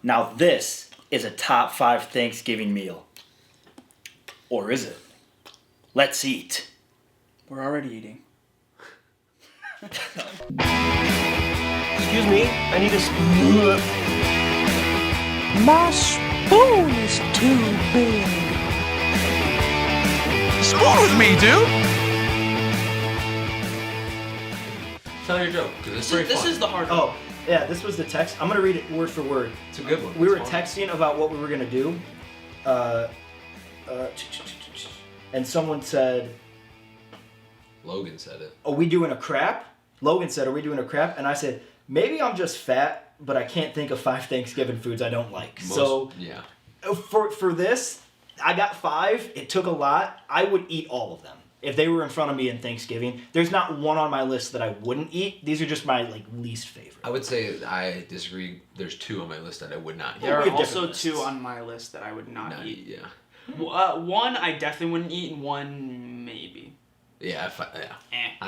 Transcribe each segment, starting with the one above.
Now this is a top 5 Thanksgiving meal. Or is it? Let's eat. We're already eating. Excuse me, I need a spoon. My spoon is too big. Spoon with me, dude! Tell your joke, because This is the hard one. Oh, yeah, this was the text. I'm going to read it word for word. It's a good one. We were It's fun. texting about what we were going to do. And someone said, Logan said it. are we doing a crap? Logan said, are we doing a crap? And I said, maybe I'm just fat, but I can't think of 5 Thanksgiving foods I don't like. Yeah. For this, I got 5. It took a lot. I would eat all of them. If they were in front of me in Thanksgiving, there's not one on my list that I wouldn't eat. These are just my least favorite. I would say I disagree. There's 2 on my list that I would not eat. There we are have also different 2 lists. on my list that I would not eat. Yeah. One I definitely wouldn't eat, and one maybe. Yeah, I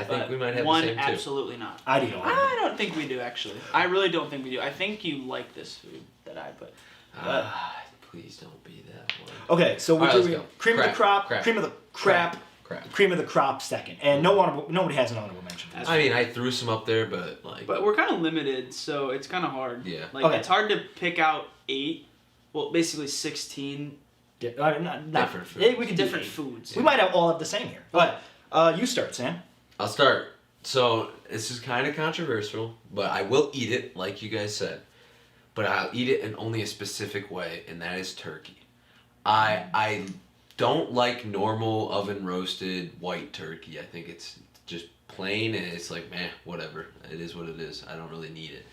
think But we might have one the same too. absolutely not. I'd eat all of them. I don't think we do actually. I really don't think we do. I think you like this food that I put. Please don't be that one. Okay, so we're All right, let's doing go. cream of the crop, Crap. cream of the crap, Crap. cream of the crop second. And nobody has an honorable mention. For this. I mean, I threw some up there, but like. But we're kind of limited, so it's kind of hard. Yeah. Like Okay. it's hard to pick out 8. Well, basically 16 Not Different food. Yeah, we could do different 8. foods. We might all have the same here. But you start, Sam. I'll start. So this is kind of controversial, but I will eat it, like you guys said. But I'll eat it in only a specific way, and that is turkey. I don't like normal oven roasted white turkey. I think it's just plain, and it's like, meh, whatever. It is what it is. I don't really need it.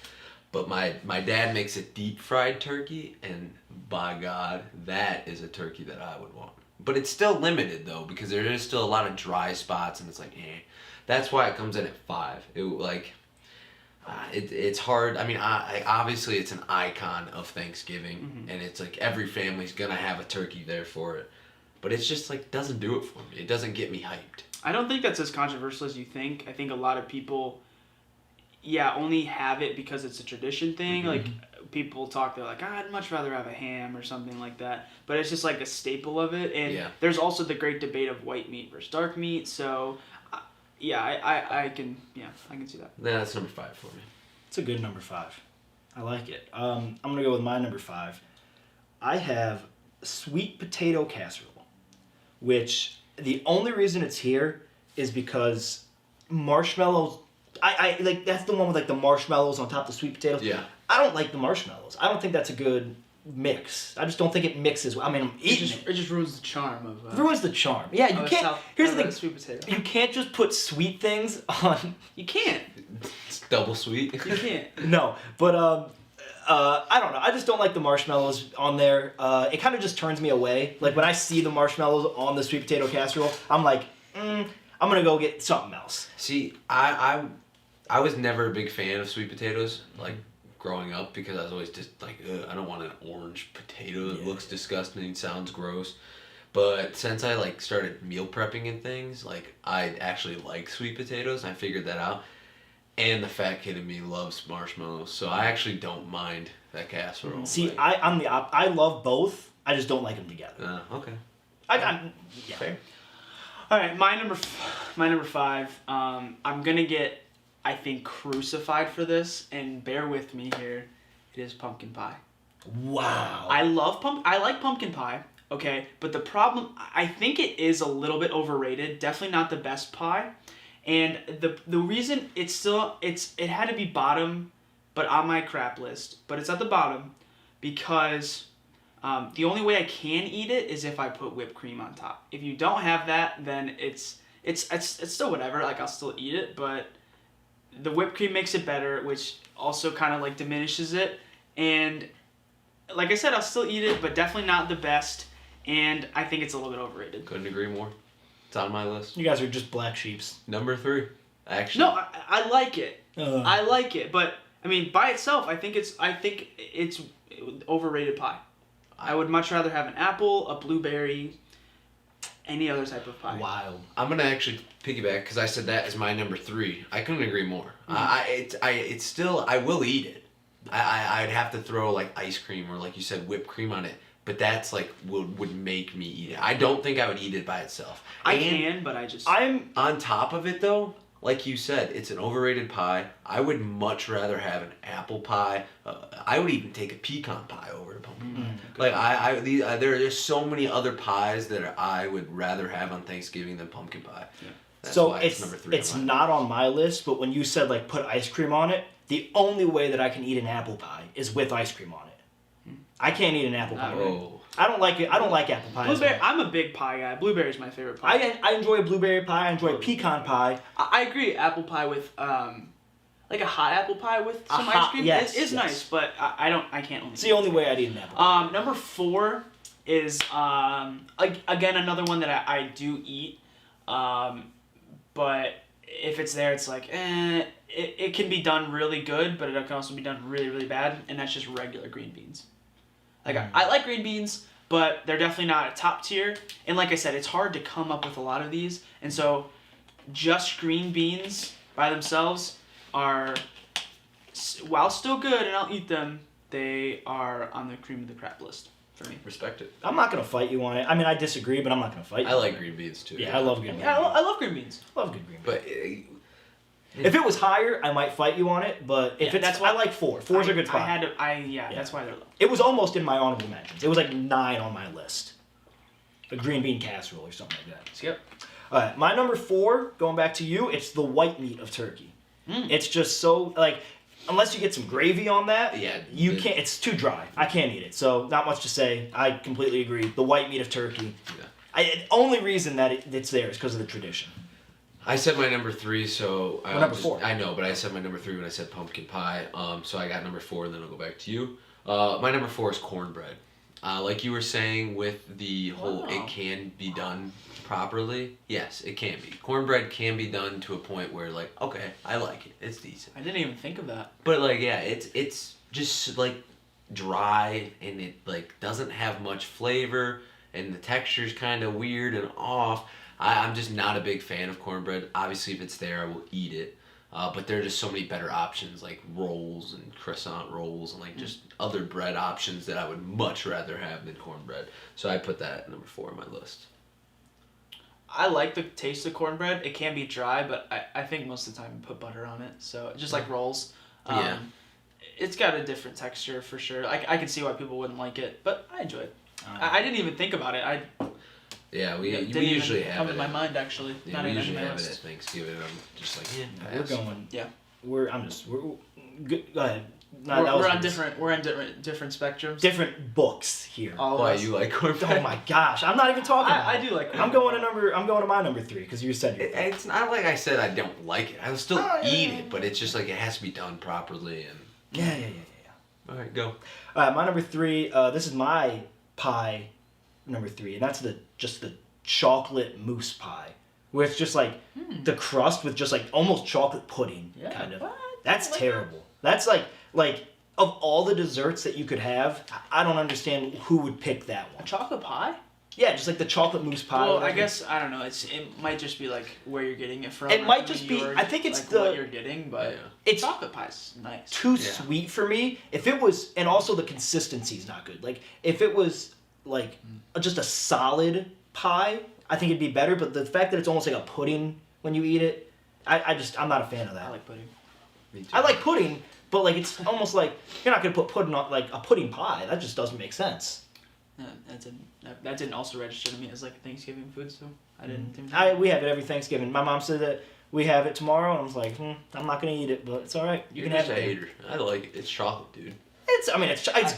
But my dad makes a deep fried turkey, and by God, that is a turkey that I would want. But it's still limited though, because there is still a lot of dry spots, and it's like, eh. That's why it comes in at 5. It's hard. I mean, obviously it's an icon of Thanksgiving, and it's like every family's gonna have a turkey there for it. But it's just like doesn't do it for me. It doesn't get me hyped. I don't think that's as controversial as you think. I think a lot of people, only have it because it's a tradition thing. Like people talk, they're like, I'd much rather have a ham or something like that. But it's just like a staple of it. And there's also the great debate of white meat versus dark meat. So, I can see that. Yeah, that's number 5 for me. It's a good number 5. I like it. I'm gonna go with my number 5. I have sweet potato casserole, which the only reason it's here is because marshmallows. I like that's the one with like the marshmallows on top of the sweet potatoes. Yeah. I don't like the marshmallows. I don't think that's a good mix. I just don't think it mixes well. I mean, I'm eating it. It just ruins the charm of. It ruins the charm. Yeah, you can't. Here's the thing. Sweet potato. You can't just put sweet things on. You can't. It's double sweet. You can't. No, but I don't know. I just don't like the marshmallows on there. It kind of just turns me away. Like when I see the marshmallows on the sweet potato casserole, I'm like, I'm gonna go get something else. See, I was never a big fan of sweet potatoes, like growing up, because I was always just like, ugh, I don't want an orange potato. It looks disgusting, sounds gross. But since I like started meal prepping and things, like I actually like sweet potatoes. I figured that out. And the fat kid in me loves marshmallows, so I actually don't mind that casserole. See, like, I love both. I just don't like them together. Okay. Fair. All right, my number 5. I'm gonna get, I think, crucified for this, and bear with me here. It is pumpkin pie. Wow. I like pumpkin pie. Okay, but the problem, I think it is a little bit overrated. Definitely not the best pie, and the reason it had to be bottom, but on my crap list. But it's at the bottom because the only way I can eat it is if I put whipped cream on top. If you don't have that, then it's still whatever. Like I'll still eat it, but the whipped cream makes it better, which also kind of like diminishes it. And like I said, I'll still eat it, but definitely not the best. And I think it's a little bit overrated. Couldn't agree more. It's on my list. You guys are just black sheeps. Number 3, actually. No, I like it. I like it, but I mean, by itself, I think it's overrated pie. I would much rather have an apple, a blueberry, any other type of pie. Wild. I'm gonna actually piggyback because I said that is my number 3. I couldn't agree more. It's still, I will eat it, I'd have to throw like ice cream or like you said whipped cream on it. But that's like would make me eat it. I don't think I would eat it by itself. I can, but I just. I'm On top of it though, like you said, it's an overrated pie. I would much rather have an apple pie. I would even take a pecan pie over a pumpkin pie. Like there's so many other pies that I would rather have on Thanksgiving than pumpkin pie. Yeah. That's so why it's number 3. it's not on my list, but when you said like put ice cream on it, the only way that I can eat an apple pie is with ice cream on it. I can't eat an apple pie. Oh. I don't like it. I don't like apple pie. Blueberry. I'm a big pie guy. Blueberry's my favorite pie. I enjoy a blueberry pie. I enjoy pecan pie. I agree. Apple pie with like a hot apple pie with some ice cream is nice, but I can't only. It's the only way I'd eat an apple pie. Number 4 is again another one that I do eat, but if it's there, it's like it can be done really good, but it can also be done really really bad, and that's just regular green beans. Like I like green beans, but they're definitely not a top tier. And like I said, it's hard to come up with a lot of these, and so just green beans by themselves are, while still good, and I'll eat them, they are on the cream of the crop list for me. Respect it. I'm not gonna fight you on it. I mean, I disagree, but I'm not gonna fight you. I like green beans too. Yeah, I love green beans. Yeah, I love green beans. I love good green beans. But If it was higher, I might fight you on it. But if it's, that's why I like 4. 4's a good spot. That's why they're low. It was almost in my honorable mentions. It was like 9 on my list. A green bean casserole or something like that. Skip. All right, my number 4, going back to you, it's the white meat of turkey. It's just so, like, unless you get some gravy on that, you can't, it's too dry. I can't eat it. So, not much to say. I completely agree. The white meat of turkey. Yeah. The only reason that it's there is because of the tradition. I said my number 3, so number 4. I know, but I said my number 3 when I said pumpkin pie. So I got number 4, and then I'll go back to you. My number 4 is cornbread. Like you were saying with the whole, it can be done properly. Yes, it can be. Cornbread can be done to a point where like, okay, I like it. It's decent. I didn't even think of that. But like, yeah, it's just like dry, and it like doesn't have much flavor, and the texture's kind of weird and off. I'm just not a big fan of cornbread. Obviously, if it's there, I will eat it. But there are just so many better options, like rolls and croissant rolls and like just other bread options that I would much rather have than cornbread. So I put that at number 4 on my list. I like the taste of cornbread. It can be dry, but I think most of the time you put butter on it. So just like rolls. Yeah. It's got a different texture for sure. I can see why people wouldn't like it, but I enjoy it. I didn't even think about it. Yeah, we didn't usually even have come it. to my mind actually. Yeah, Not we even usually on my have it at list. Thanksgiving. I'm just like, We're going. Yeah. We're good. Go ahead. We're on different spectrums. Different books here. All of why us. you like cornbread? Oh my gosh, I'm not even talking. About I do like I'm going to my number 3 because you said your. It's not like I said I don't like it. I'll still eat it, but it's just like it has to be done properly. And Yeah. all right, go. My number 3. This is my pie, number 3, and that's the chocolate mousse pie, where it's just like the crust with just like almost chocolate pudding, kind of. What? That's terrible. That's like of all the desserts that you could have, I don't understand who would pick that one. Chocolate pie? Yeah, just like the chocolate mousse pie. Well, I guess I don't know. It might just be like where you're getting it from. It might just be. I think it's like the what you're getting, but it's chocolate pie's nice. too sweet for me. If it was, and also the consistency's not good. Like if it was like just a solid pie, I think it'd be better. But the fact that it's almost like a pudding when you eat it, I'm not a fan of that. I like pudding. Me too. I like pudding, but like it's almost like you're not gonna put pudding on like a pudding pie. That just doesn't make sense. That didn't also register to me as like Thanksgiving food, so I didn't. Even We have it every Thanksgiving. My mom said that we have it tomorrow, and I was like, I'm not gonna eat it, but it's all right. You You're can just have a it. hater. I like it. It's chocolate, dude. It's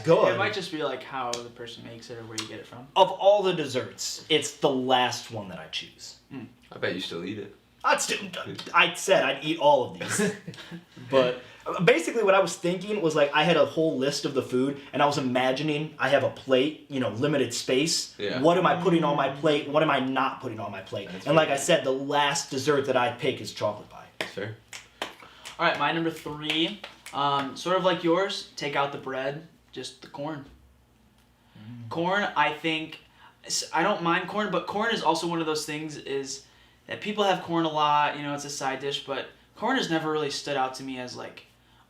good. It might just be like how the person makes it or where you get it from. Of all the desserts, it's the last one that I choose. I bet you still eat it. I said I'd eat all of these. But basically what I was thinking was like I had a whole list of the food and I was imagining I have a plate, limited space. Yeah. What am I putting on my plate? What am I not putting on my plate? And like I said, the last dessert that I'd pick is chocolate pie. That's fair. All right, my number 3, sort of like yours, take out the bread, just the corn. Corn, I think, I don't mind corn, but corn is also one of those things is that people have corn a lot, it's a side dish, but corn has never really stood out to me as like,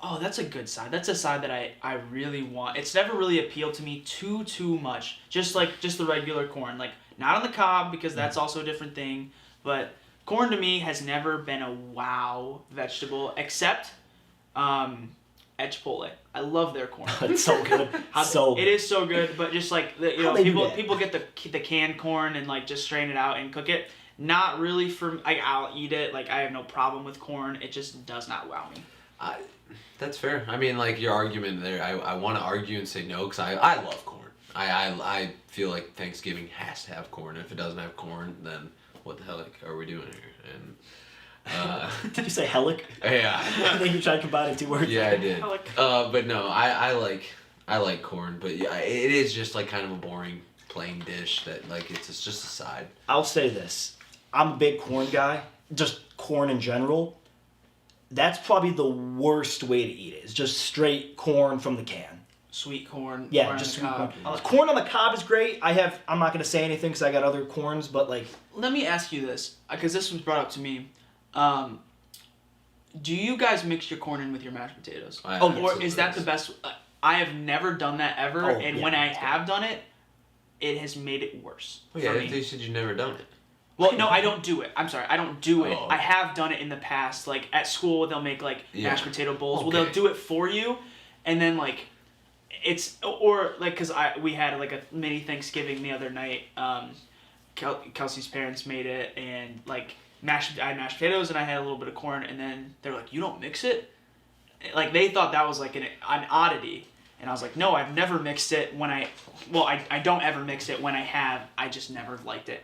Oh, that's a good side. That's a side that I really want. It's never really appealed to me too much. Just the regular corn. Like, not on the cob, because that's also a different thing. But corn to me has never been a wow vegetable, except at Chipotle. I love their corn. It's so good. It is so good, but just like people get the canned corn and like just strain it out and cook it. Not really for I'll eat it. Like, I have no problem with corn. It just does not wow me. That's fair. I mean, like, your argument there, I want to argue and say no, because I love corn. I feel like Thanksgiving has to have corn. If it doesn't have corn, then what the hell are we doing here? And Did you say hellick? yeah. I think you tried combining two words. Yeah, I did. Hellick. But no, I like corn, but yeah, it is just like kind of a boring plain dish that like it's just a side. I'll say this. I'm a big corn guy. Just corn in general. That's probably the worst way to eat it. Is just straight corn from the can. Sweet corn. Yeah, corn just on sweet the corn. cob. Corn on the cob is great. I'm not gonna say anything because I got other corns, but like. Let me ask you this, because this was brought up to me. Do you guys mix your corn in with your mashed potatoes? Or is that the best? I have never done that ever, and when I have done it, it has made it worse. Oh, yeah, for me. they said you've never done it. Well, no, I don't do it. I'm sorry, I don't do it. Oh. I have done it in the past. Like, at school, they'll make, like, mashed potato bowls. Okay. Well, they'll do it for you, and then, like, or, like, because we had, like, a mini Thanksgiving the other night. Kelsey's parents made it, and, like, I had mashed potatoes, and I had a little bit of corn, and then they're like, you don't mix it? Like, they thought that was, like, an oddity. And I was like, no, I've never mixed it when I don't ever mix it. When I have, I just never liked it.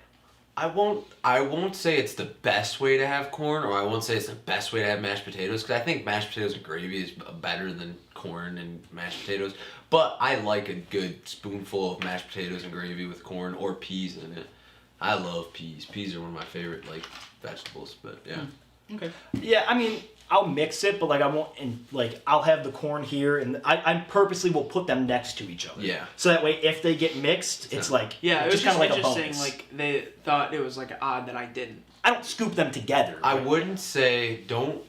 I won't say it's the best way to have corn, or I won't say it's the best way to have mashed potatoes, because I think mashed potatoes and gravy is better than corn and mashed potatoes. But I like a good spoonful of mashed potatoes and gravy with corn or peas in it. I love peas. Peas are one of my favorite, like, vegetables, but yeah. Okay. Yeah, I mean, I'll mix it, but like I won't, and like I'll have the corn here, and I purposely will put them next to each other. Yeah. So that way, if they get mixed, it's like Yeah, it was just kind of like a interesting. bonus. Like, they thought it was like odd that I didn't. I don't scoop them together. I but- wouldn't say don't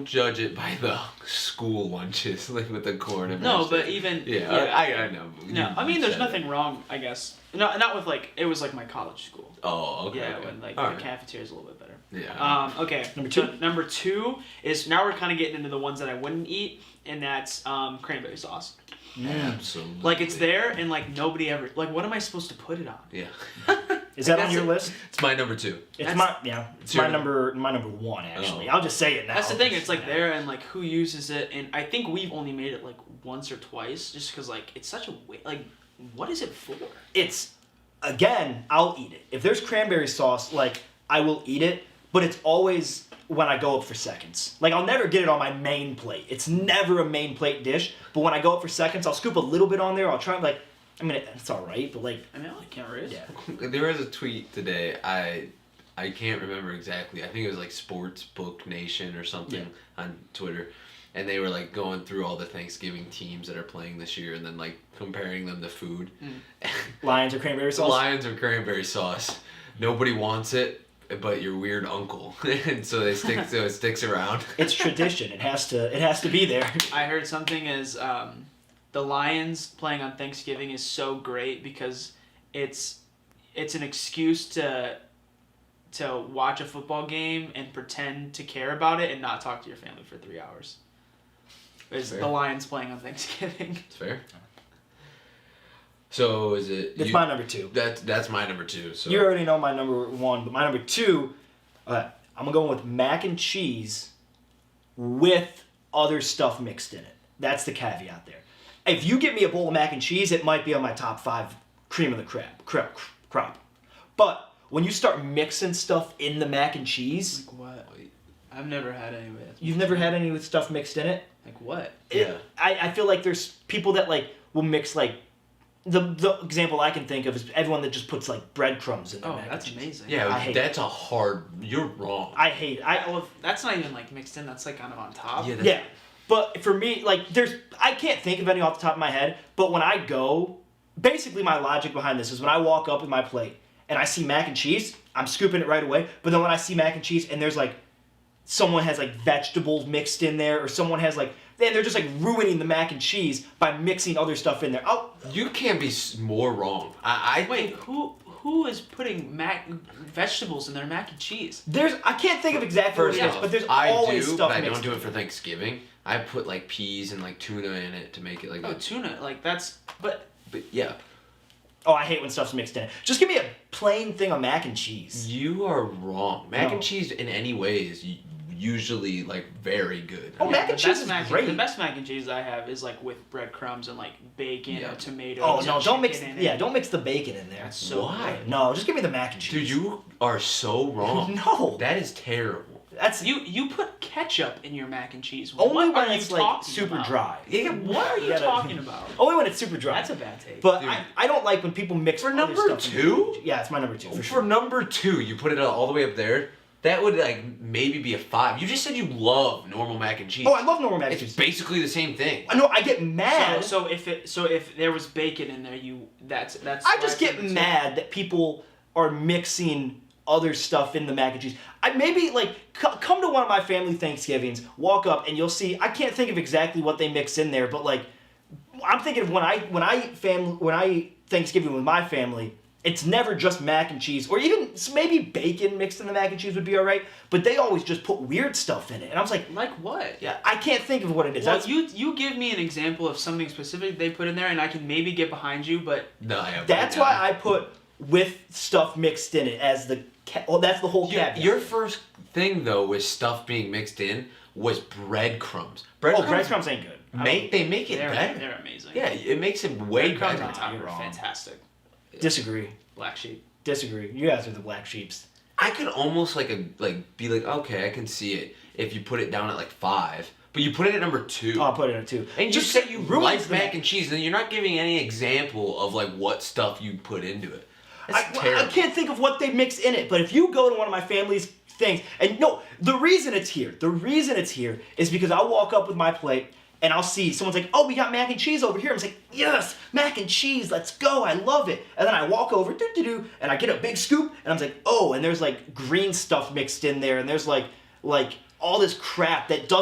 judge it by the school lunches, like with the corn and No, mashed but potatoes. even I know. No, I mean, there's nothing wrong, I guess. No, not with like it was like my college school. Oh, okay. Yeah, okay. when like All the right. cafeteria is a little bit better. Yeah. Okay. Number two? So, number 2 is now we're kind of getting into the ones that I wouldn't eat, and that's cranberry sauce. Absolutely. Like, it's there, and like nobody ever like. What am I supposed to put it on? Yeah. Is that on That's your it. list? It's my number 2. It's That's- It's your- my number 1 actually. Oh. I'll just say it now. That's the thing. It's like there, and like who uses it, and I think we've only made it like once or twice, just because like it's such a like, what is it for? It's again, I'll eat it. If there's cranberry sauce, like I will eat it, but it's always when I go up for seconds. Like I'll never get it on my main plate. It's never a main plate dish, but when I go up for seconds, I'll scoop a little bit on there. I'll try like I mean it's all right, but like I mean, I can't raise. yeah. There was a tweet today. I can't remember exactly. I think it was like Sportsbook Nation or something on Twitter. And they were like going through all the Thanksgiving teams that are playing this year and then like comparing them to food. Lions or cranberry sauce? Lions or cranberry sauce. Nobody wants it but your weird uncle. And so they stick so it sticks around. It's tradition. It has to be there. I heard something is the Lions playing on Thanksgiving is so great because it's an excuse to watch a football game and pretend to care about it and not talk to your family for 3 hours. Is the Lions playing on Thanksgiving? It's fair. So is it? It's my number 2. That's my number 2. So You already know my number 1, but my number 2, I'm gonna go with mac and cheese with other stuff mixed in it. That's the caveat there. If you give me a bowl of mac and cheese, it might be on my top 5 cream of the crop. But when you start mixing stuff in the mac and cheese, Like what? I've never had any with. you've never had any with stuff mixed in it. Like what? Yeah. I feel like there's people that like will mix like the example I can think of is everyone that just puts like breadcrumbs in their Oh, mac that's and cheese. amazing. Yeah, I hate that's a hard. You're wrong. I hate it. Well, that's not even like mixed in. That's like kind of on top. Yeah, Yeah, but for me, like, I can't think of any off the top of my head, but when I go, basically my logic behind this is when I walk up with my plate and I see mac and cheese, I'm scooping it right away, but then when I see mac and cheese and there's, like, someone has, like, vegetables mixed in there or someone has, like, they're just like ruining the mac and cheese by mixing other stuff in there. You can't be more wrong. I Wait, think who is putting vegetables in their mac and cheese? I can't think of exactly what first it is, off, but there's I always do, stuff but I mixed don't do in it for Thanksgiving. I put like peas and like tuna in it to make it like. Oh, tuna, like that's But yeah, Oh, I hate when stuff's mixed in. Just give me a plain thing of mac and cheese. you are wrong. Mac No. and cheese in any way is usually like very good. Oh, mac and cheese is great. The best mac and cheese I have is like with breadcrumbs and like bacon Yeah. or tomatoes. Oh and no! Don't mix. chicken in it. Yeah, don't mix the bacon in there. That's so Why? good. No, just give me the mac and Dude, cheese. you are so wrong. No. That is terrible. That's You put ketchup in your mac and cheese. only what when are it's you like talking super about? dry. Yeah, What are you gotta- talking about? Only when it's super dry. That's a bad take. But Dude. I don't like when people mix For other number stuff in two? the- Yeah, it's my number 2 for For sure. number 2, you put it all the way up there. That would like maybe be a 5. You just said you love normal mac and cheese. Oh, I love normal mac and It's cheese. basically the same thing. I know. I get mad. So if there was bacon in there, that's. I just why get said it's- mad that people are mixing other stuff in the mac and cheese. I maybe like come to one of my family Thanksgivings, walk up and you'll see. I can't think of exactly what they mix in there, but like I'm thinking of when I Thanksgiving with my family. It's never just mac and cheese, or even maybe bacon mixed in the mac and cheese would be all right. But they always just put weird stuff in it, and I was like, Like what? yeah, I can't think of what it is. Well, That's, you give me an example of something specific they put in there, and I can maybe get behind you, but No, I have that's why I put with stuff mixed in it as the. Well, that's the whole caveat. Your first thing though with stuff being mixed in was breadcrumbs. breadcrumbs ain't good. They make it they're better. they're amazing. Yeah, it makes it way Breadcrumbs better. on top You're are wrong. fantastic. Disagree. Black sheep. Disagree. You guys are the black sheeps. I could almost be like, okay, I can see it if you put it down at like 5, but you put it at number 2. Oh, I'll put it in two. And you Just said you ruins like the mac and cheese, and you're not giving any example of like what stuff you put into it. That's I terrible. can't think of what they mix in it, but if you go to one of my family's things, and no, the reason it's here is because I'll walk up with my plate and I'll see someone's like, oh, we got mac and cheese over here. I'm like, yes, mac and cheese, let's go, I love it. And then I walk over, and I get a big scoop, and I'm like, oh, and there's like green stuff mixed in there, and there's like all this crap that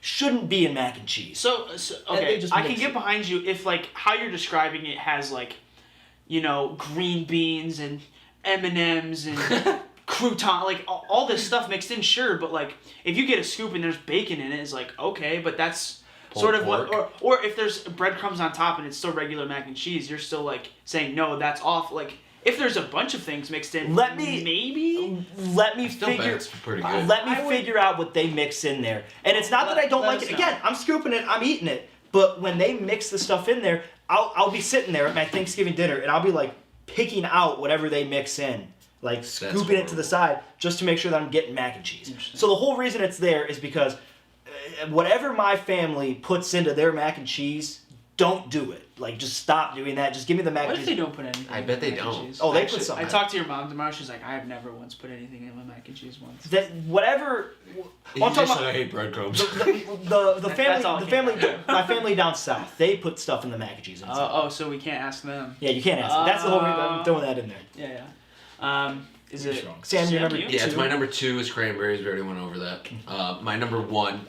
shouldn't be in mac and cheese. So And they okay, just I can mix get it. behind you if like how you're describing it has like, green beans and M&Ms and crouton, like all this stuff mixed in, sure, but like if you get a scoop and there's bacon in it, it's like okay, but that's sort of what, or if there's breadcrumbs on top and it's still regular mac and cheese, you're still like saying no, that's off. Like if there's a bunch of things mixed in, Let me Still bet it's pretty good. Let me figure out what they mix in there. And it's not that I don't Let like us it. know. Again, I'm scooping it, I'm eating it. But when they mix the stuff in there, I'll be sitting there at my Thanksgiving dinner and I'll be like picking out whatever they mix in. Like scooping it to the side just to make sure that I'm getting mac and cheese. So the whole reason it's there is because whatever my family puts into their mac and cheese, don't do it. Like, just stop doing that. Just give me the mac What and if cheese. they don't put anything? I in bet the they mac and don't. cheese? Oh, they Actually, put something. I talked to your mom tomorrow. She's like, I have never once put anything in my mac and cheese once. That whatever. You I'm talking just about said I hate breadcrumbs. the That's all family it came down to. my family down south. They put stuff in the mac and cheese. Inside. So we can't ask them. Yeah, you can't ask. That's the whole reason I'm throwing that in there. Yeah. Is You're it strong. Sam, your number you? Yeah, it's two? my number 2 is cranberries. We already went over that. My number 1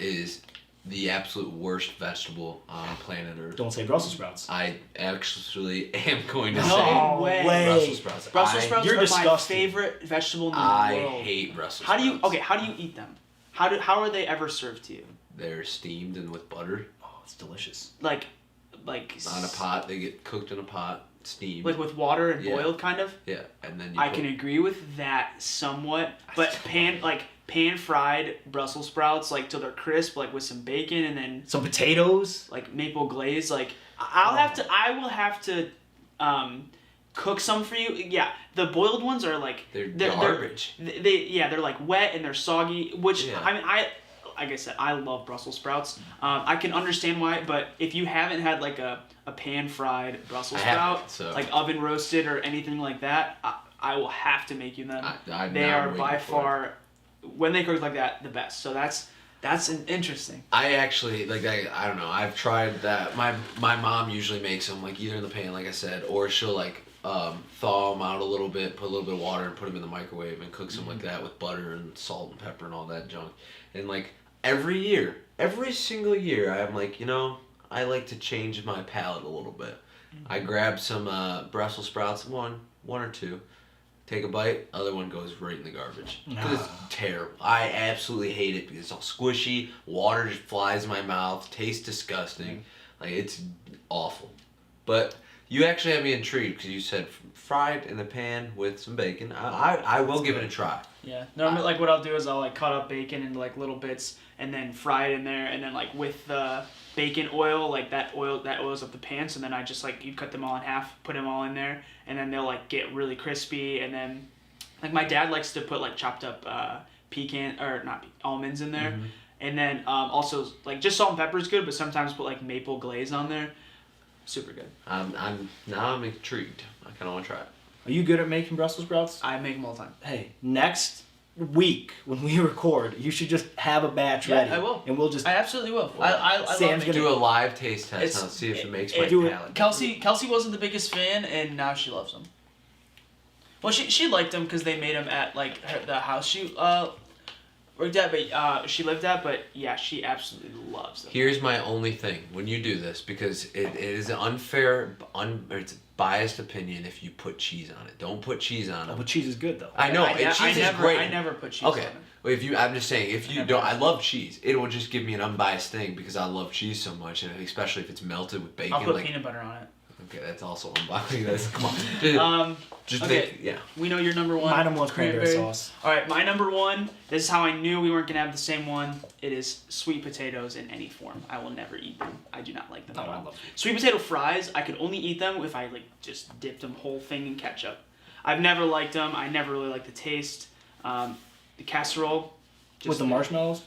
is the absolute worst vegetable on planet Earth. Don't say Brussels sprouts. I actually am going to No say way. Brussels sprouts. Brussels sprouts You're are my disgusting. favorite vegetable in the I world. hate Brussels How sprouts. how do you eat them? How are they ever served to you? They're steamed and with butter Oh, it's delicious. Like on a pot. They get cooked in a pot, steamed. Like with water and Yeah. boiled, kind of. Yeah, and then you I put- can agree with that somewhat, but pan fried Brussels sprouts like till they're crisp, like with some bacon and then Some potatoes. like maple glaze. Like I will have to cook some for you. Yeah, the boiled ones are like They're garbage. They're like wet and they're soggy. Which Yeah. I mean like I said, I love Brussels sprouts. I can understand why, but if you haven't had like a pan fried Brussels I sprout, haven't, so- like oven roasted or anything like that, I will have to make you them. I'm They now are waiting by for far, when they cook like that, the best. So that's interesting. I actually I don't know. I've tried that. My mom usually makes them like either in the pan, like I said, or she'll like thaw them out a little bit, put a little bit of water, and put them in the microwave and cook some like that with butter and salt and pepper and all that junk. And like every year, every single year I'm like, I like to change my palate a little bit. I grab some Brussels sprouts, one or two, take a bite, other one goes right in the garbage. Because it's terrible. I absolutely hate it because it's all squishy, water just flies in my mouth, tastes disgusting. Like, it's awful. But you actually have me intrigued because you said fried in the pan with some bacon. I will give it a try. Yeah. Normally, like, what I'll do is I'll, like, cut up bacon into, like, little bits and then fry it in there. And then, like, with the bacon oil, like, that oils up the pan. So then I just, like, you cut them all in half, put them all in there. And then they'll, like, get really crispy. And then, like, my dad likes to put, like, chopped up almonds in there. And then also, like, just salt and pepper is good, but sometimes put, like, maple glaze on there. Super good. I'm intrigued. I kind of want to try it. Are you good at making Brussels sprouts? I make them all the time. Hey, next week when we record, you should just have a batch ready. Yeah, I will. And we'll just... I absolutely will. I Sam's love making Do a live taste test and see if it makes my palate. Kelsey wasn't the biggest fan, and now she loves them. Well, she liked them because they made them at, like, the house she worked at, but she lived at, but yeah, she absolutely loves them. Here's my only thing when you do this, because it is an unfair, it's a biased opinion if you put cheese on it. Don't put cheese on it. But cheese is good, though. I know, cheese is great. I never put cheese on Okay, it. well, I'm just saying, if you don't, I love cheese. It will just give me an unbiased thing because I love cheese so much, and especially if it's melted with bacon. I'll put peanut butter on it. Okay, that's also unbiased. Come on. Just okay. yeah. We know your number one. My number one's cranberry sauce. All right, my number one. This is how I knew we weren't gonna have the same one. It is sweet potatoes in any form. I will never eat them. I do not like them at all. I love Sweet potato fries. I could only eat them if I like just dipped them whole thing in ketchup. I've never liked them. I never really liked the taste. The casserole. With the marshmallows?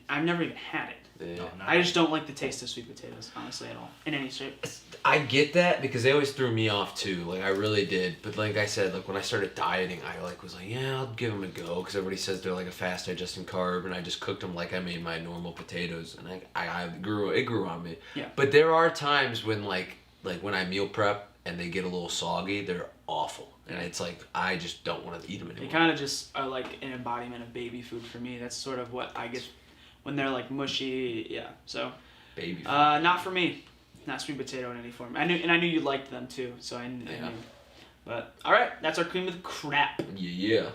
I've never even had it. Yeah. I just don't like the taste of sweet potatoes, honestly, at all. In any shape. I get that because they always threw me off too. Like I really did. But like I said, like when I started dieting, I was like, yeah, I'll give them a go because everybody says they're like a fast digesting carb, and I just cooked them like I made my normal potatoes, and it grew on me. Yeah. But there are times when like when I meal prep and they get a little soggy, they're awful. And it's like, I just don't want to eat them anymore. They kind of just are like an embodiment of baby food for me. That's sort of what I get when they're like mushy. Yeah, so. Baby food. Not for me. Not sweet potato in any form. I knew you liked them too, so I knew. But, alright, that's our cream of the crop. Yeah. You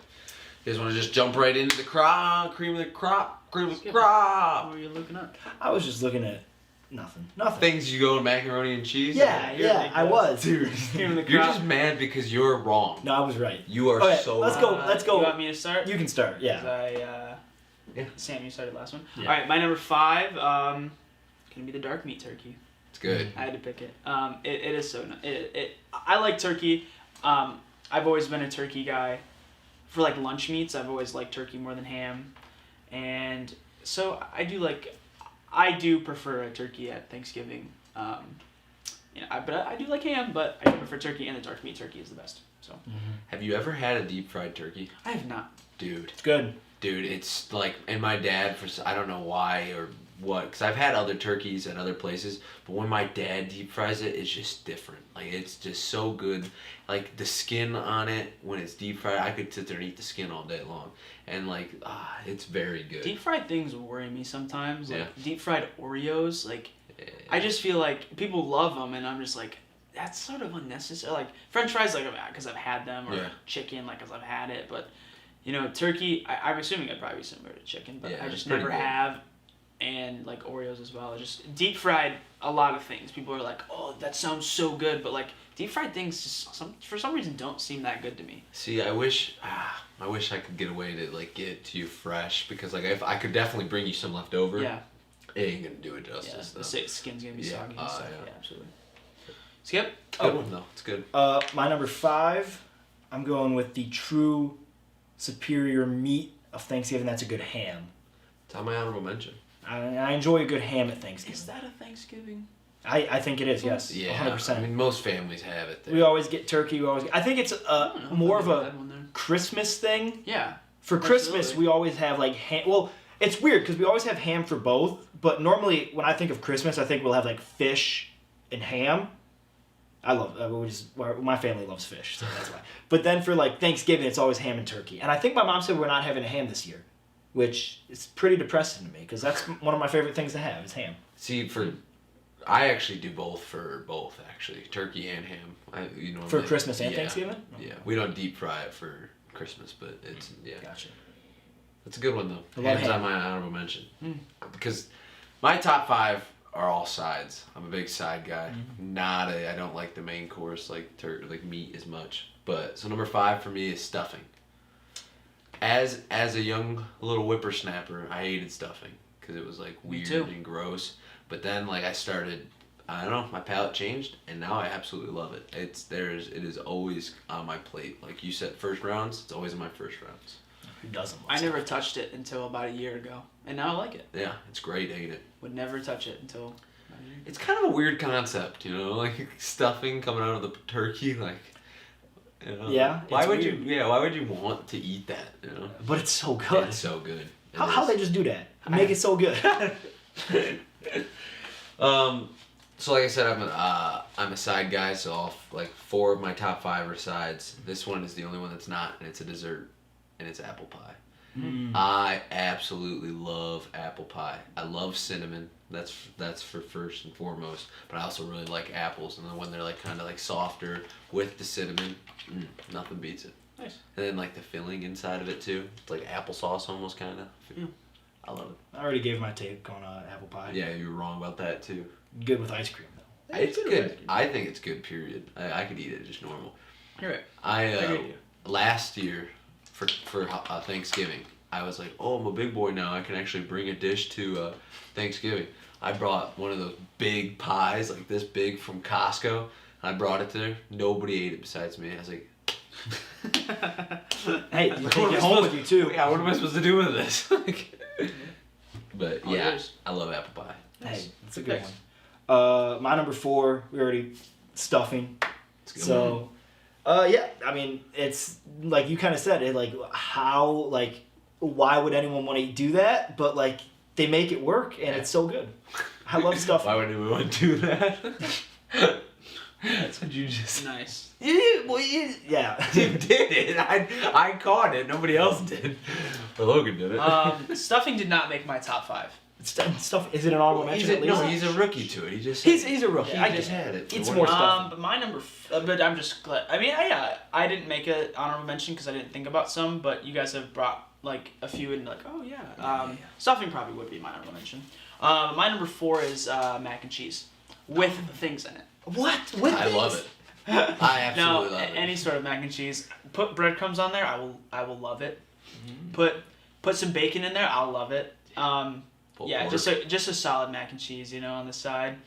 guys want to just jump right into the cream of the crop? What were you looking up? I was just looking at nothing. Things you go to macaroni and cheese? Yeah, I was. Dude, Cream of the you're crop. just mad because you're wrong. No, I was right. You are Okay, so let's wrong. go. Let's go. You want me to start? You can start, yeah. Sam, you started last one. Yeah. All right, my number 5, gonna be the dark meat turkey. It's good. I had to pick it. It is so. I like turkey. I've always been a turkey guy. For like lunch meats, I've always liked turkey more than ham, and so I do prefer a turkey at Thanksgiving. But I do like ham, but I do prefer turkey, and the dark meat turkey is the best. So. Have you ever had a deep fried turkey? I have not. Dude. It's good. Dude, it's like, and my dad, I don't know why or what, because I've had other turkeys at other places, but when my dad deep fries it, it's just different. Like, it's just so good. Like, the skin on it, when it's deep fried, I could sit there and eat the skin all day long. And, like, it's very good. Deep fried things worry me sometimes. Like, Yeah. deep fried Oreos, like, I just feel like people love them, and I'm just like, that's sort of unnecessary. Like, French fries, like, because I've had them, or chicken, like, because I've had it, but... turkey, I'm assuming it'd probably be similar to chicken, but I just never good. have. And, like, Oreos as well. Just deep fried a lot of things. People are like, oh, that sounds so good. But, like, deep fried things just for some reason don't seem that good to me. See, I wish I could get away to, like, get it to you fresh. Because, like, if I could definitely bring you some left over. Yeah. It ain't going to do it justice, The though. skin's going to be soggy and yeah. stuff. Yeah, absolutely. Skip? Good one, though. It's good. My number 5, I'm going with the true superior meat of Thanksgiving. That's a good ham. It's on my honorable mention. I enjoy a good ham at Thanksgiving. Is that a Thanksgiving? I think it is, yes. Yeah, 100%. I mean, most families have it there. We always get turkey. I think it's more of a One there. Christmas thing. Yeah. For Christmas, Absolutely. we always have like ham. Well, it's weird because we always have ham for both. But normally, when I think of Christmas, I think we'll have like fish and ham. I love my family loves fish, so that's why. But then for like Thanksgiving, it's always ham and turkey. And I think my mom said we're not having a ham this year. which is pretty depressing to me because that's one of my favorite things to have is ham. See, I actually do both actually, turkey and ham. For Christmas and Thanksgiving? Yeah, we don't deep fry it for Christmas, but it's Gotcha. It's a good one though. I love Ham's ham. on my honorable mention because my top 5 are all sides. I'm a big side guy. I don't like the main course like meat as much. But so number 5 for me is stuffing. As a young little whippersnapper, I hated stuffing because it was like weird and gross. But then like I started, I don't know, my palate changed and now I absolutely love it. It is always on my plate. Like you said, first rounds, it's always in my first rounds. Who doesn't? I never touched it until about a year ago, and now I like it. Yeah, it's great. I hate it. Would never touch it until about a year ago. It's kind of a weird concept, like stuffing coming out of the turkey, like. Yeah. Why it's would weird. you? Yeah. Why would you want to eat that? But it's so good. It's so good. How they just do that? Make it so good. So like I said, I'm a side guy. So all 4 of my top 5 are sides. This one is the only one that's not, and it's a dessert, and it's apple pie. I absolutely love apple pie. I love cinnamon. That's for first and foremost. But I also really like apples, and then when they're like kind of like softer with the cinnamon, nothing beats it. Nice. And then like the filling inside of it too. It's like applesauce almost kind of. I love it. I already gave my take on apple pie. Yeah, you were wrong about that too. Good with ice cream though. It's good. I think it's good. Period. I could eat it just normal. You're right. I agree with you. last year for Thanksgiving, I was like, oh, I'm a big boy now. I can actually bring a dish to Thanksgiving. I brought one of those big pies, like this big, from Costco. I brought it there. Nobody ate it besides me. I was like, hey, you take it home with you too. Yeah, what am I supposed to do with this? But All yeah, yours. I love apple pie. Hey, that's a good one. My number 4, we already stuffing. It's a good So, yeah, I mean, it's like you kind of said it. Like, why would anyone want to do that? But like, they make it work, and it's so good. I love stuffing. Why would anyone do that? That's what you just. Nice. Yeah. You did it. I caught it. Nobody else did. Or Logan did it. Stuffing did not make my top 5. Stuff. Is it an honorable mention? At least? No, he's a rookie to it. He just. He's a rookie. He I just get it. had it. It's more stuffing. But my but I'm just glad. I mean, I didn't make an honorable mention because I didn't think about some, but you guys have brought like a few and like, oh yeah. Stuffing probably would be my honorable mention. My number 4 is mac and cheese with things in it. What? I love it. I absolutely love it. Any sort of mac and cheese. Put breadcrumbs on there, I will love it. Put some bacon in there, I'll love it. Just a solid mac and cheese, on the side.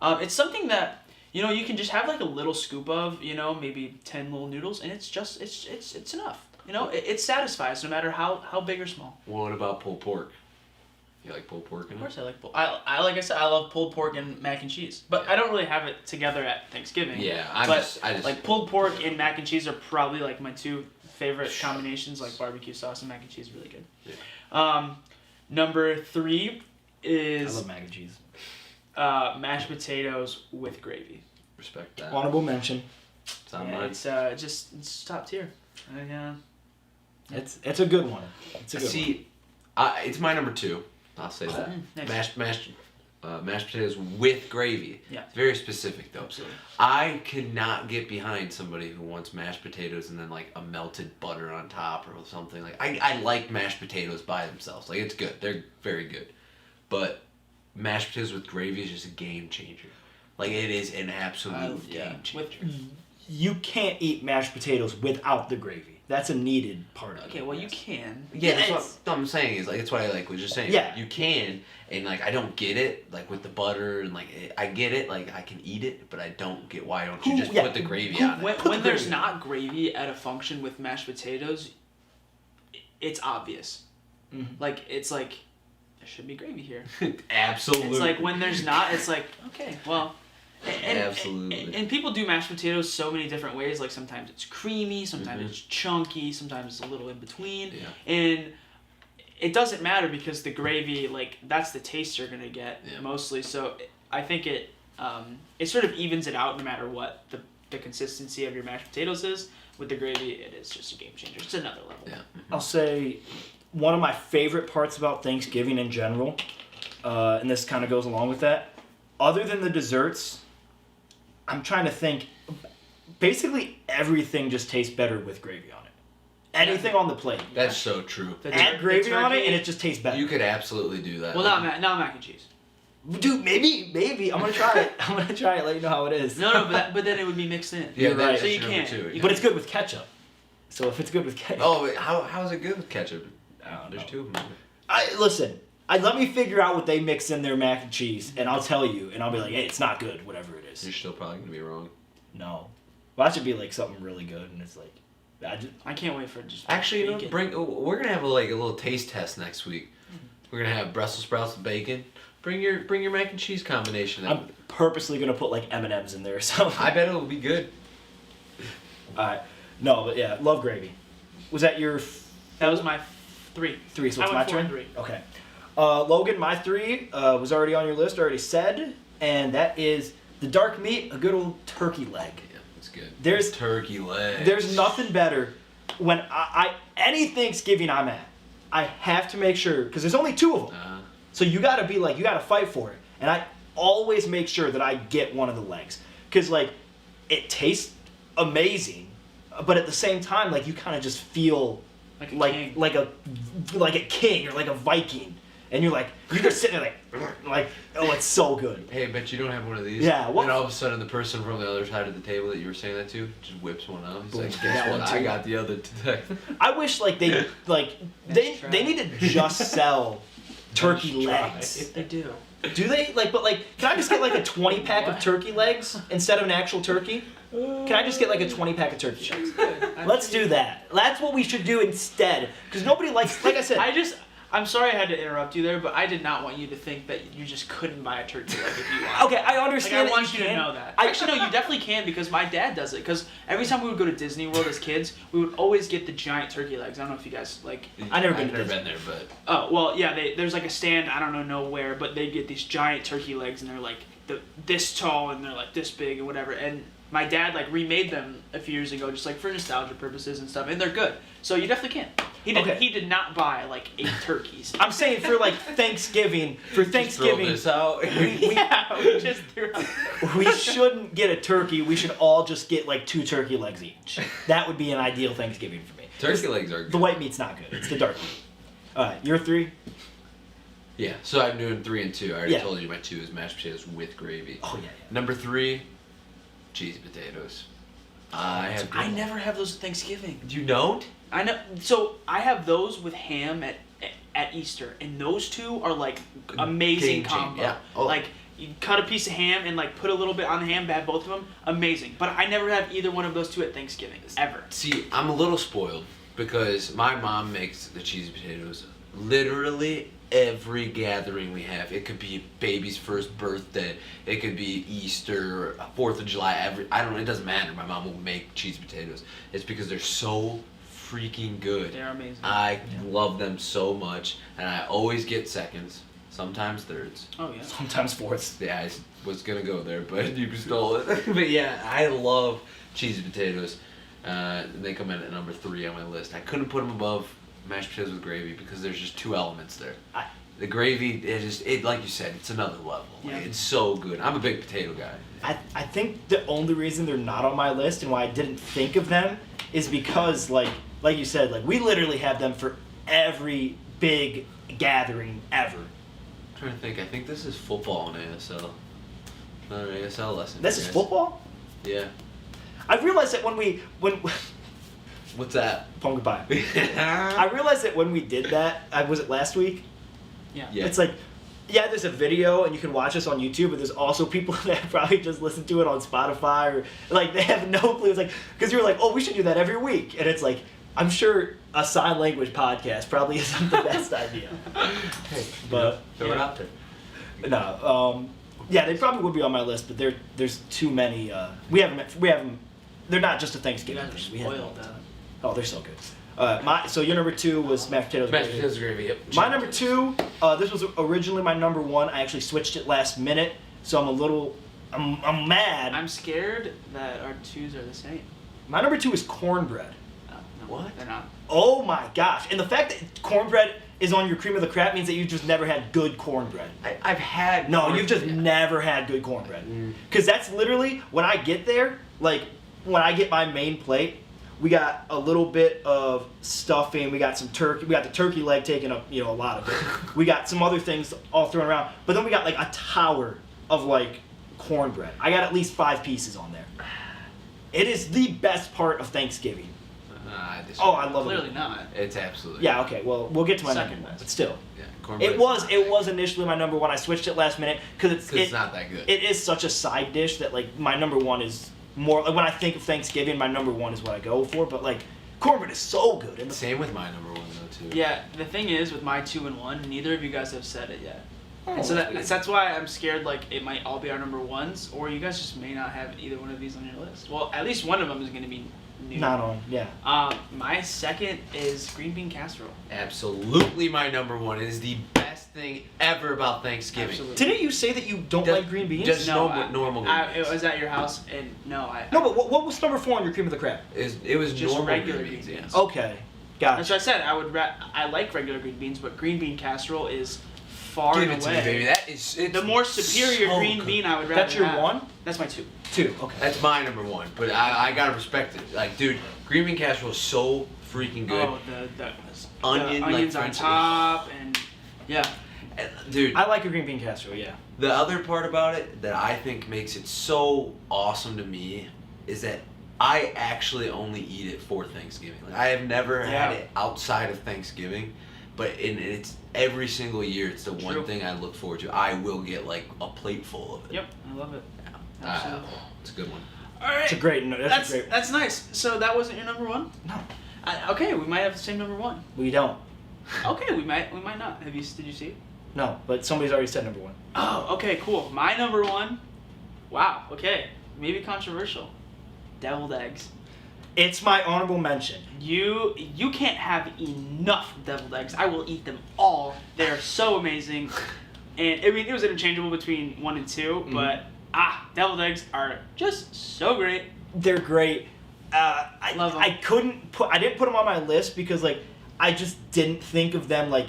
It's something that you can just have like a little scoop of, maybe 10 little noodles, and it's just it's enough. It satisfies no matter how big or small. What about pulled pork? You like pulled pork in it? Of course I like I like I said, I love pulled pork and mac and cheese, but I don't really have it together at Thanksgiving. Yeah, I just like pulled pork and mac and cheese are probably like my 2 favorite combinations. Like barbecue sauce and mac and cheese, really good. Yeah. Number 3 I is love mac and cheese. Mashed potatoes with gravy. Respect that. Honorable mention. It's on mine. It's top tier. It's a good one. It's a good one. It's my number 2. I'll say that. Nice. Mashed potatoes with gravy. Yeah. It's very specific though. Absolutely. I cannot get behind somebody who wants mashed potatoes and then like a melted butter on top or something. Like I like mashed potatoes by themselves. Like it's good. They're very good. But mashed potatoes with gravy is just a game changer. Like it is an absolute game changer. You can't eat mashed potatoes without the gravy. That's a needed part of it. Okay, well you can. Yeah, that's what I'm saying is like that's what I was just saying. Yeah. You can, and like I don't get it like with the butter and like I get it like I can eat it, but I don't get why don't you just put the gravy on it. When there's not gravy at a function with mashed potatoes, it's obvious. Mm-hmm. Like it's like there should be gravy here. Absolutely. It's like when there's not, it's like okay, well. Absolutely. And people do mashed potatoes so many different ways. Like sometimes it's creamy, sometimes it's chunky, sometimes it's a little in between. Yeah. And it doesn't matter because the gravy, like that's the taste you're gonna get mostly. So I think it sort of evens it out no matter what the consistency of your mashed potatoes is. With the gravy, it is just a game changer. It's another level. Yeah. I'll say one of my favorite parts about Thanksgiving in general, and this kind of goes along with that, other than the desserts, I'm trying to think, basically everything just tastes better with gravy on it. Anything on the plate. That's so true. Add gravy on it turkey- and it just tastes better. You could absolutely do that. Well, not mac and cheese. Dude, maybe. I'm gonna try it. I'm gonna try it, let you know how it is. No, but then it would be mixed in. Yeah, You're right. that's So you number can't. two, yeah. But it's good with ketchup. So if it's good with ketchup. Oh, wait, how is it good with ketchup? I don't There's know. two of them. Listen, let me figure out what they mix in their mac and cheese, and I'll tell you, and I'll be like, hey, it's not good, whatever it is. You're still probably gonna be wrong. No. Well, that should be like something really good, and it's like, I can't wait for it just. Actually, you know, bacon. we're gonna have a little taste test next week. We're gonna have Brussels sprouts with bacon. Bring your mac and cheese combination. I'm purposely gonna put like M&Ms in there, so. I bet it'll be good. Alright. No, but yeah, love gravy. Was that your That was my 3. 3? So I it's went my 4 and turn? 3. Okay. Logan, my 3 was already on your list, already said, and that is the dark meat, a good old turkey leg. Yeah, it's good. There's- turkey legs. There's nothing better when I any Thanksgiving I'm at, I have to make sure, because there's only 2 of them. So you gotta be like, you gotta fight for it. And I always make sure that I get one of the legs. Because like, it tastes amazing, but at the same time, like you kind of just feel Like a king. like a king or like a Viking. And you're just sitting there like, oh, it's so good. Hey, bet you don't have one of these. Yeah, what- And all of a sudden, the person from the other side of the table that you were saying that to just whips one out. He's Boom, like, got guess one what? too." I got the other today. I wish like they they need to just sell turkey legs. They do. Do they? But can I just get like a 20 pack of turkey legs instead of an actual turkey? Can I just get like a 20 pack of turkey legs? Let's do that. That's what we should do instead. Because nobody likes, like I said. I'm sorry I had to interrupt you there, but I did not want you to think that you just couldn't buy a turkey leg if you want. Okay, I understand. I want you to can. know that. Actually, no, you definitely can because my dad does it. Because every time we would go to Disney World as kids, we would always get the giant turkey legs. I don't know if you guys like. I never I've been to never been there, but Oh well, yeah. There's like a stand. I don't know nowhere, but they get these giant turkey legs, and they're like this tall, and they're like this big, and whatever. And my dad like remade them a few years ago, just like for nostalgia purposes and stuff, and they're good. So you definitely can. He did not buy like 8 turkeys. I'm saying for like Thanksgiving. For throw Thanksgiving, this out. We just threw out. we shouldn't get a turkey. We should all just get like 2 turkey legs each. That would be an ideal Thanksgiving for me. Turkey legs are good. The white meat's not good. It's the dark meat. All right, your 3. Yeah, so I'm doing 3 and 2. I already Yeah. told you my 2 is mashed potatoes with gravy. Oh yeah. Number 3, cheesy potatoes. I never have those at Thanksgiving. You don't? I know. So I have those with ham at Easter, and those 2 are like amazing Game changer, combo. yeah. Oh. Like you cut a piece of ham and like put a little bit on the ham, add both of them, amazing. But I never have either one of those 2 at Thanksgiving ever. See, I'm a little spoiled because my mom makes the cheesy potatoes literally every gathering we have. It could be a baby's first birthday. It could be Easter, 4th of July. I don't know. It doesn't matter. My mom will make cheesy potatoes. It's because they're so freaking good. They're amazing. I love them so much, and I always get seconds, sometimes thirds. Oh yeah. Sometimes 4ths. Yeah, I was gonna go there, but you stole it. But yeah, I love cheesy potatoes. They come in at number 3 on my list. I couldn't put them above mashed potatoes with gravy because there's just 2 elements there. The gravy, it like you said, it's another level. Like, Yeah. it's so good. I'm a big potato guy. I think the only reason they're not on my list and why I didn't think of them is because like you said, like we literally have them for every big gathering ever. I'm trying to think. I think this is football on ASL. Not an ASL lesson. This for is guys. football? Yeah. I realized that when What's that? pumpkin pie. I realized that when we did that, was it last week? Yeah. Yeah. It's like, yeah, there's a video and you can watch us on YouTube, but there's also people that probably just listen to it on Spotify or like they have no clue. It's like, because you're like, oh, we should do that every week. And it's like, I'm sure a sign language podcast probably isn't the best idea. Hey, But throw it out there. no, yeah, they probably would be on my list, but there's too many. We haven't. They're not just a You Thanksgiving guys are thing. We have them all spoiled. the time. Oh, they're so good. So your number 2 was mashed potatoes. Mashed gravy. potatoes gravy. Yep. My number 2, this was originally my number 1. I actually switched it last minute, so I'm mad. I'm scared that our 2s are the same. My number 2 is cornbread. Oh, no. What? They're not. Oh my gosh! And the fact that cornbread is on your cream of the crop means that you've just never had good cornbread. I've had. No, you've just never had good cornbread. Because that's literally when I get there. Like when I get my main plate, we got a little bit of stuffing. We got some turkey. We got the turkey leg taking up, a lot of it. We got some other things all thrown around. But then we got like a tower of like cornbread. I got at least 5 pieces on there. It is the best part of Thanksgiving. Oh, I love Clearly it. not. It's absolutely. Yeah. Okay. Well, we'll get to my Second number one, best. but still. Yeah, cornbread. It was initially my number one. I switched it last minute because it's not that good. It is such a side dish that like my number one is more. Like, when I think of Thanksgiving, my number one is what I go for. But like cornbread is so good. And Same with my number one though too. Yeah, the thing is with my 2 and 1, neither of you guys have said it yet. And so that's weird. that's why I'm scared like it might all be our number ones, or you guys just may not have either one of these on your list. Well, at least one of them is going to be new. not on. Yeah. My second is green bean casserole. Absolutely, my number one. It is the best thing ever about Thanksgiving. Absolutely. Didn't you say that you don't Just- like green beans? just- No, normal green It beans. was at your house, and no. No, but what was number 4 on your cream of the crop? It was Just normal regular green beans. green Yes. beans. Okay. That's Gotcha. what I said. I like regular green beans, but green bean casserole is far Give and it to me, away baby. That is it's the more superior so green good. bean I would rather That's your have. one? That's my 2. 2. Okay. That's my number one, but I gotta respect it. Like, dude, green bean casserole is so freaking good. Oh, the Onion, like onions on French- top, and yeah. And, dude, I like a green bean casserole. Yeah. the other part about it that I think makes it so awesome to me is that I actually only eat it for Thanksgiving. Like, I have never had it outside of Thanksgiving, but it's every single year. It's the one True. thing I look forward to. I will get like a plate full of it. Yep, I love it. Yeah. Absolutely. It's a good one. All right. It's a great. No, that's a great. That's nice. So that wasn't your number one? No. Okay, we might have the same number one. We don't. Okay, we might not. Did you see it? No, but somebody's already said number 1. Oh, okay, cool. My number one. Wow. Okay, maybe controversial. Deviled eggs. It's my honorable mention. You can't have enough deviled eggs. I will eat them all. They are so amazing. And I mean, it was interchangeable between 1 and 2, but deviled eggs are just so great. They're great. I Love 'em. I didn't put them on my list because like I just didn't think of them like.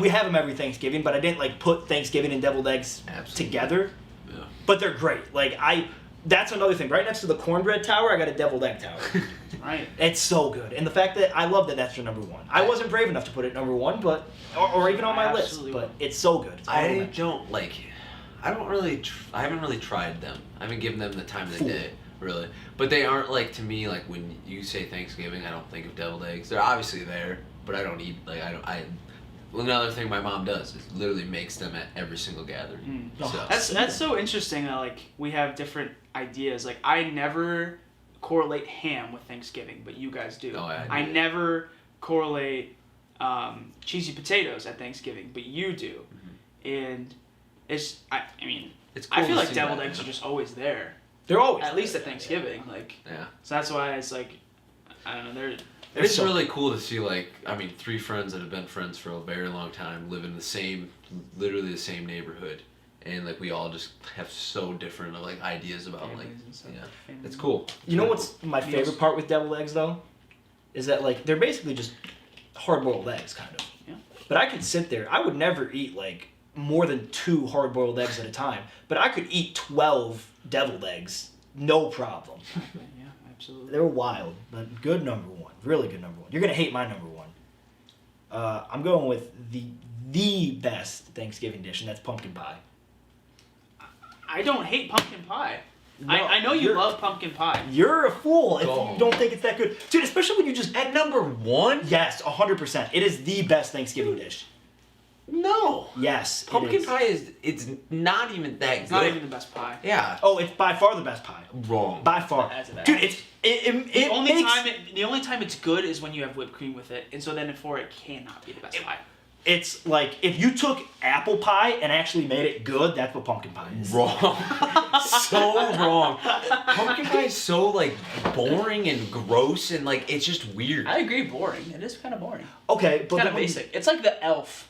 We have them every Thanksgiving, but I didn't like put Thanksgiving and deviled eggs Absolutely. together. Yeah. But they're great. Like that's another thing. Right next to the cornbread tower, I got a deviled egg tower. Right. It's so good, and the fact that I love that that's your number 1. I wasn't brave enough to put it number 1, but or even on my list. Absolutely But will. it's so good. It's honorable I mention. don't like. I don't really. I haven't really tried them. I haven't given them the time of the Fool. day, really. But they aren't like to me. Like when you say Thanksgiving, I don't think of deviled eggs. They're obviously there, but I don't eat. Like I don't. Another thing my mom does is literally makes them at every single gathering. Mm. So That's so interesting that like we have different ideas. Like I never correlate ham with Thanksgiving, but you guys do. Oh, I I do. never correlate cheesy potatoes at Thanksgiving, but you do. And it's I mean it's. I cool feel to like see deviled that, eggs you are know? just always there. They're always At least at Thanksgiving, like Yeah. so that's why it's like I don't know. They're It's so- really cool to see, like, I mean, 3 friends that have been friends for a very long time live in literally the same neighborhood, and like we all just have so different like ideas about like, families and stuff. yeah, Families. it's cool. You know Really what's my favorite part with deviled eggs though? Is that like they're basically just hard-boiled eggs, kind of. Yeah. But I could sit there. I would never eat like more than 2 hard-boiled eggs at a time. But I could eat 12 deviled eggs, no problem. Yeah, absolutely. They were wild, but good number 1. Really good number 1. You're gonna hate my number 1. I'm going with the best Thanksgiving dish, and that's pumpkin pie. I don't hate pumpkin pie. No, I know you you're- love pumpkin pie. You're a fool if Oh. you don't think it's that good, dude. Especially when you just At number 1? yes, 100%. It is the best Thanksgiving dish. No. Yes, it Pumpkin is. pie it's not even that It's good. not even the best pie. Yeah. Oh, it's by far the best pie. Wrong. By far, That's bad. dude. It The only makes, time it's good is when you have whipped cream with it, and so then for it cannot be the best pie. it's like if you took apple pie and actually made it good. That's what pumpkin pie is. Wrong. So wrong. Pumpkin pie is so like boring and gross and like it's just weird. I agree, boring. It is kind of boring. Okay, but Kind of then- basic. It's like the elf.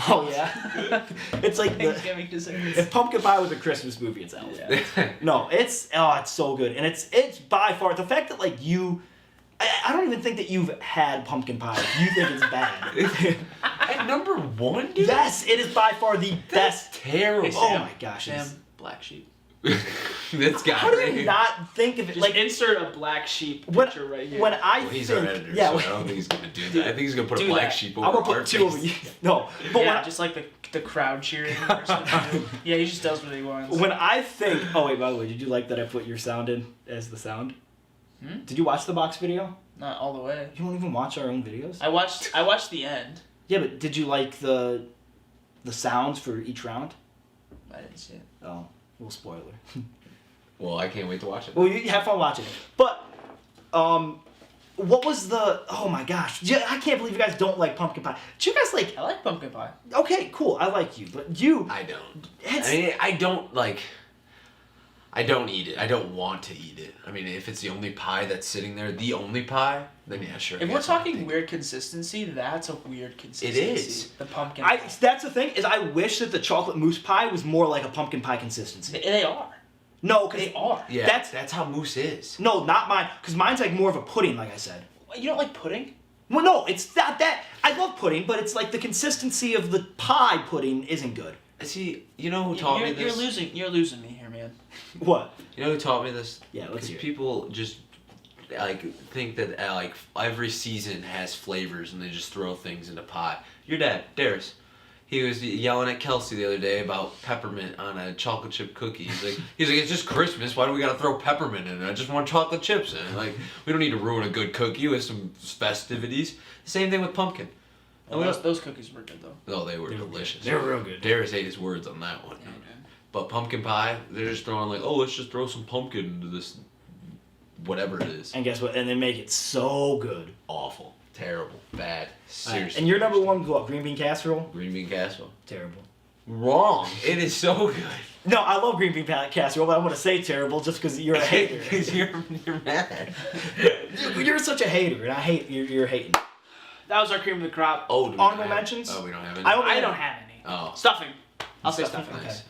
Oh yeah, it's like the, Thanksgiving desserts. if pumpkin pie was a Christmas movie, it's Elf. Yeah. No, it's so good, and it's by far the fact that like you I don't even think that you've had pumpkin pie. You think it's bad. At number 1, dude? Yes, it is by far the best. Terrible. Hey, Oh Sam, my gosh. Sam, it's- black sheep. This guy How do right you here. not think of it? Just Like, insert a black sheep when, picture right here. when I Well, he's think... our editor, yeah, so I don't think he's going to do that. I think he's going to put a do black that. sheep over I'm going to our put 2 over face. you. No. But yeah, when, just like the crowd cheering. or something. Yeah, he just does what he wants. when I think... Oh, wait, by the way, did you like that I put your sound in as the sound? Did you watch the box video? Not all the way. You don't even watch our own videos? I watched the end. Yeah, but did you like the sounds for each round? I didn't see it. Oh, little spoiler. Well, I can't wait to watch it. Well, you have fun watching it. But, what was the... Oh my gosh. Yeah, I can't believe you guys don't like pumpkin pie. Do you guys like... I like pumpkin pie. Okay, cool. I like you. But you... I don't. It's, I mean, I don't like. I don't eat it. I don't want to eat it. I mean, if it's the only pie that's sitting there, the only pie, then yeah, sure. I If we're guess I'll talking think- weird consistency, that's a weird consistency. is. The pumpkin I, pie. that's the thing, is I wish that the chocolate mousse pie was more like a pumpkin pie consistency. They are. No, because... They are. Yeah, that's how mousse is. No, not mine. Because mine's like more of a pudding, like I said. You don't like pudding? Well, no, it's not that. I love pudding, but it's like the consistency of the pie pudding isn't good. See, you know who taught me this? You're losing me here, man. What? You know who taught me this? Yeah, let's Because hear it. people just like think that like every season has flavors and they just throw things into pie. Your dad, Darius, he was yelling at Kelsey the other day about peppermint on a chocolate chip cookie. He's like, it's just Christmas. Why do we gotta throw peppermint in it? I just want chocolate chips in it. Like, we don't need to ruin a good cookie with some festivities. Same thing with pumpkin. Oh, those cookies were good though. Oh, they were delicious. They were real good. Darius ate his words on that one. But pumpkin pie, they're just throwing like, oh, let's just throw some pumpkin into this, whatever it is. And guess what? And they make it so good. Awful, terrible, bad, seriously. And your number one was what? Green bean casserole? Green bean casserole. Terrible. Wrong. It is so good. No, I love green bean casserole, but I'm going to say terrible just because you're a hater. Because you're mad. You're such a hater, and I hate you're hating. That was our cream of the crop. Oh, do we Honorable not have- mentions? Oh, we don't have any. I don't have any. Oh. Stuffing. I'll say stuffing. Nice.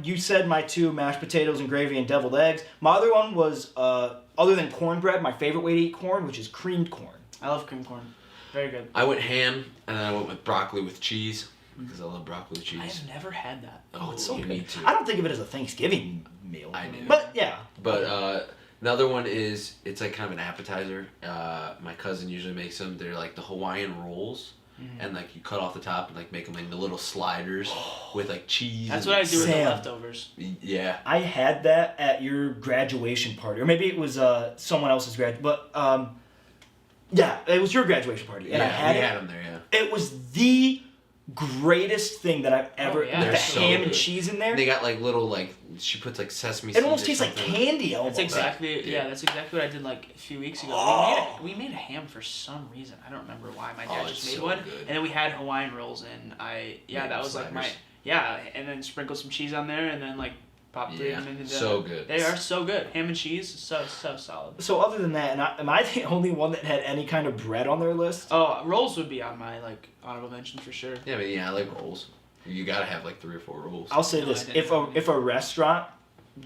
You said my 2 mashed potatoes and gravy and deviled eggs. My other one was other than cornbread, my favorite way to eat corn, which is creamed corn. I love cream corn. Very good. I went ham, and then I went with broccoli with cheese because I love broccoli with cheese. I have never had that. Oh, it's so you good. need to. I don't think of it as a Thanksgiving meal. I do. But yeah. But another one is, it's like kind of an appetizer. My cousin usually makes them. They're like the Hawaiian rolls. And like you cut off the top and like make them into little sliders with like cheese. That's and what I do with the Sam. leftovers. Yeah. I had that at your graduation party, or maybe it was someone else's but yeah, it was your graduation party, and I had we it. had them there. Yeah. It was the greatest thing that I've ever. yeah. With They're the so ham and good. cheese in there, They got like little like she puts like sesame. it seeds almost or tastes like something. candy. Almost. That's exactly Yeah. that's exactly what I did like a few weeks ago. Oh. We made a ham for some reason. I don't remember why. My Oh, dad it's just made so one, good. and then we had Hawaiian rolls, and Yeah, that was like my sliders. and then sprinkle some cheese on there, and then like pop three Yeah, of them into so good. They are so good. Ham and cheese, so solid. So other than that, am I the only one that had any kind of bread on their list? Oh, rolls would be on my like honorable mention for sure. Yeah, but yeah, I like rolls. You gotta have like 3 or 4 rolls. I'll say No, this: I didn't. if a restaurant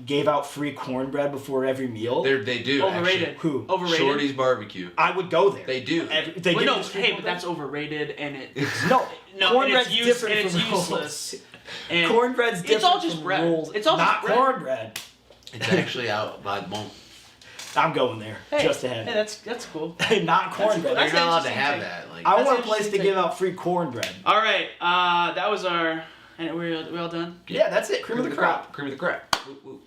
gave out free cornbread before every meal, They do. Overrated. Actually. Who? Overrated. Shorty's barbecue. I would go there. They do. They Well, give no, us free hey, but cornbread? that's overrated, and it no. no, Cornbread's and it's different and it's from rolls. useless. And Cornbread's different It's all just from bread. rolls. It's all just not bread. cornbread. It's actually out by the moment. I'm going there Hey, just to have hey, that's cool. it. Not cornbread. That's You're not allowed to interesting have take. that. Like, I That's want a an place to interesting give out free cornbread. All right, that was our. And we all done? Yeah, that's it. Cream of the crop. Cream of the crop.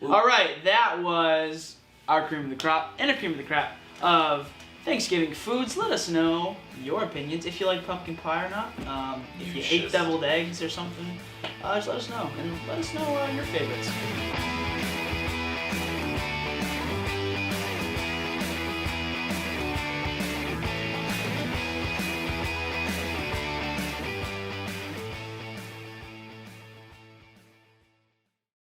All right, that was our cream of the crop and a cream of the crop of Thanksgiving foods. Let us know your opinions if you like pumpkin pie or not. If you ate should. deviled eggs or something, just let us know and let us know your favorites.